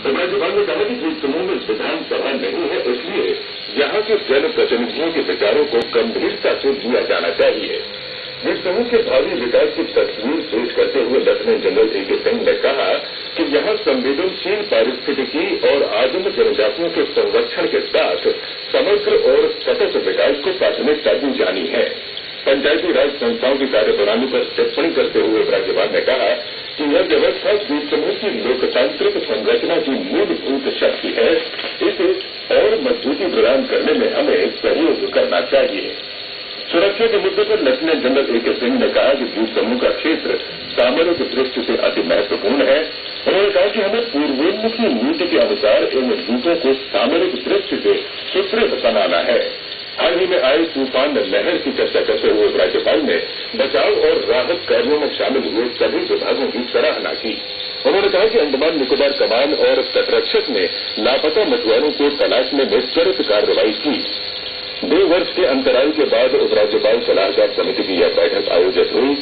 राज्यपाल ने कहा कि द्वीप समूह में विधानसभा नहीं है, इसलिए यहाँ के जनप्रतिनिधियों के विचारों को गंभीरता से लिया जाना चाहिए। द्वीप समूह के भावी विकास की तस्वीर पेश करते हुए लेफ्टिनेंट जनरल ए.के. सिंह ने कहा कि यहाँ संवेदनशील पारिस्थितिकी और आदिम जनजातियों के संरक्षण के साथ समग्र और सतत विकास को प्राथमिकता दी जानी है। पंचायती राज संस्थाओं की कार्यप्रणाली पर टिप्पणी करते हुए राज्यपाल ने कहा कि यह व्यवस्था द्वीप समूह की लोकतांत्रिक संरचना की मूलभूत शक्ति है। इसे और मजबूती प्रदान करने में हमें सहयोग करना चाहिए। सुरक्षा के मुद्दे पर लेफ्टिनेंट जनरल ए.के. सिंह ने कहा कि द्वीप समूह का क्षेत्र सामरिक दृष्टि से अति महत्वपूर्ण है। उन्होंने कहा कि हमें पूर्वोन्मुखी नीति के अनुसार इन द्वीपों को सामरिक दृष्टि से सुदृढ़ बनाना है। हाल ही में आए तूफान लहर की चर्चा करते हुए राज्यपाल ने बचाव और राहत कार्यों में शामिल हुए सभी विभागों की सराहना की। उन्होंने कहा कि अंडमान निकोबार कमान और तटरक्षक ने लापता मछुआरों को तलाशने में त्वरित कार्रवाई की। 2 वर्ष के अंतराल के बाद उपराज्यपाल सलाहकार समिति की यह बैठक आयोजित हुई।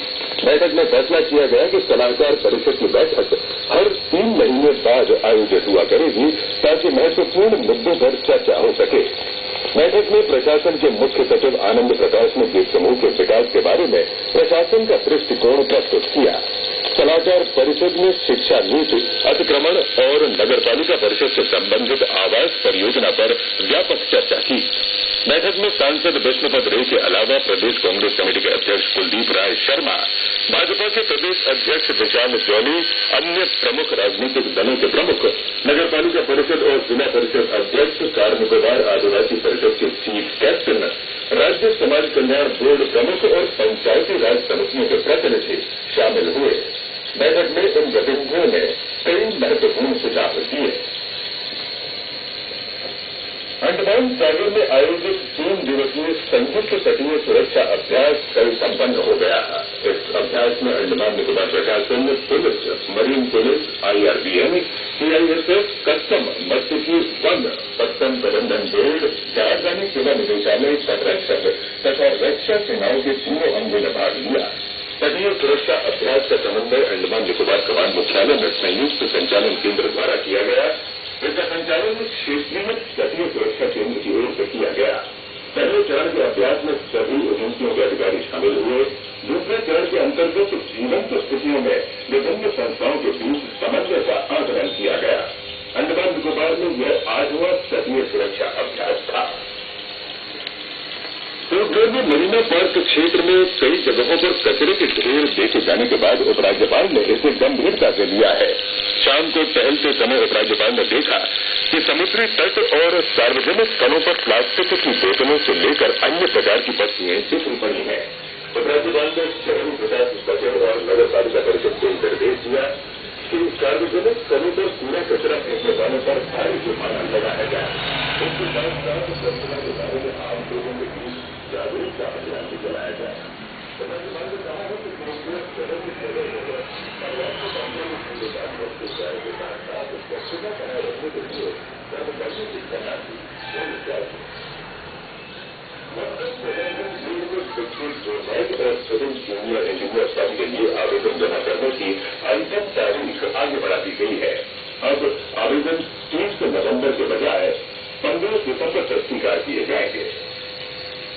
बैठक में फैसला किया गया कि सलाहकार परिषद की बैठक हर 3 महीने बाद आयोजित हुआ करेगी ताकि महत्वपूर्ण मुद्दों पर चर्चा हो सके। बैठक में प्रशासन के मुख्य सचिव आनंद प्रकाश ने द्वीप समूह के विकास के बारे में प्रशासन का दृष्टिकोण प्रस्तुत किया। सलाहकार परिषद ने शिक्षा नीति, अतिक्रमण और नगरपालिका परिषद से संबंधित आवास परियोजना पर व्यापक चर्चा की। बैठक में सांसद विष्णुपद रे के अलावा प्रदेश कांग्रेस कमेटी के अध्यक्ष कुलदीप राय शर्मा, भाजपा के प्रदेश अध्यक्ष विशाल जौली, अन्य प्रमुख राजनीतिक दलों के प्रमुख, नगरपालिका परिषद और जिला परिषद अध्यक्ष, कार निकोबार आदिवासी परिषद के चीफ कैप्टन, राज्य समाज कल्याण बोर्ड प्रमुख और पंचायती राज समितियों के प्रतिनिधि शामिल हुए। बैठक में इन गतिविधियों ने कई महत्वपूर्ण सुझाव दिए। अंडमान सागर में आयोजित 3 दिवसीय संयुक्त तटीय सुरक्षा अभ्यास कल संपन्न हो गया। इस अभ्यास में अंडमान निकोबार प्रशासन, police, marine police, IRBN, CISF, custom, मत्स्यिकी, वन, पत्तन प्रबंधन बोर्ड, राजधानी सेवा निदेशालय, तटरक्षक तथा रक्षा सेनाओं के तीनों अंगों ने भाग लिया। तटीय सुरक्षा अभ्यास का समन्वय अंडमान निकोबार कमान मुख्यालय में संयुक्त संचालन केंद्र द्वारा किया गया। इसका संचालन क्षेत्रीय तटीय सुरक्षा केंद्र की ओर से किया गया। पहले चरण के अभ्यास में सभी एजेंसियों के अधिकारी शामिल हुए। दूसरे चरण के अंतर्गत जीवंत स्थितियों में विभिन्न संस्थाओं के बीच समन्वय का आकलन किया गया। अंडमान निकोबार में यह 8वां तटीय सुरक्षा अभ्यास था। पोर्टब्लेयर में मरीना पार्क क्षेत्र में कई जगहों पर कचरे के ढेर देखे जाने के बाद उपराज्यपाल ने इसे गंभीरता से लिया है। शाम को टहलते समय उपराज्यपाल ने देखा कि समुद्री तट और सार्वजनिक स्थलों पर प्लास्टिक की बोतलों से लेकर अन्य प्रकार की वस्तुएं बिखरी पड़ी हैं। उपराज्यपाल ने शहरी विकास सचिव और नगरपालिका परिषद को निर्देश दिया कि सार्वजनिक स्थलों पर कूड़ा कचरा फेंकने वालों पर भारी जुर्माना लगाया जाए। इसके साथ साथ स्वच्छता के बारे में आम लोगों के बीच जागरूकता अभियान भी चलाया जाए। उपराज्यपाल ने कहा है कि शहर की जगह पर्याप्त मात्रा में कूड़ेदान रखते जाने के साथ साथ स्वच्छता बनाए रखने के लिए कर्मचारियों की तैनाती होनी चाहिए। गवर्नमेंट और सिविल जूनियर इंजीनियर पद के लिए आवेदन जमा करने की अंतिम तारीख आगे बढ़ा दी गई है। अब आवेदन 30 नवंबर के बजाय 15 दिसंबर तक स्वीकार किए जाएंगे।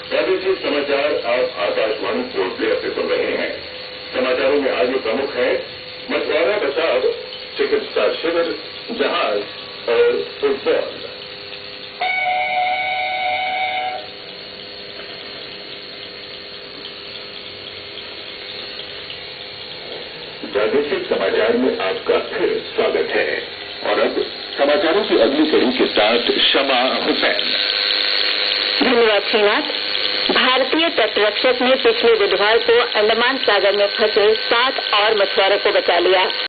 प्रादेशिक समाचार आप आकाशवाणी पोर्टब्लेयर से सुन रहे हैं। समाचारों में आगे प्रमुख है मछुआरा बचाव, चिकित्सा शिविर, जहाज और फुटबॉल। प्रादेशिक समाचार में आपका फिर स्वागत है। और अब समाचारों की अगली कड़ी के साथ शमा हुसैन। धन्यवाद श्रीनाथ। भारतीय तटरक्षक ने पिछले बुधवार को अंडमान सागर में फंसे 7 और मछुआरों को बचा लिया।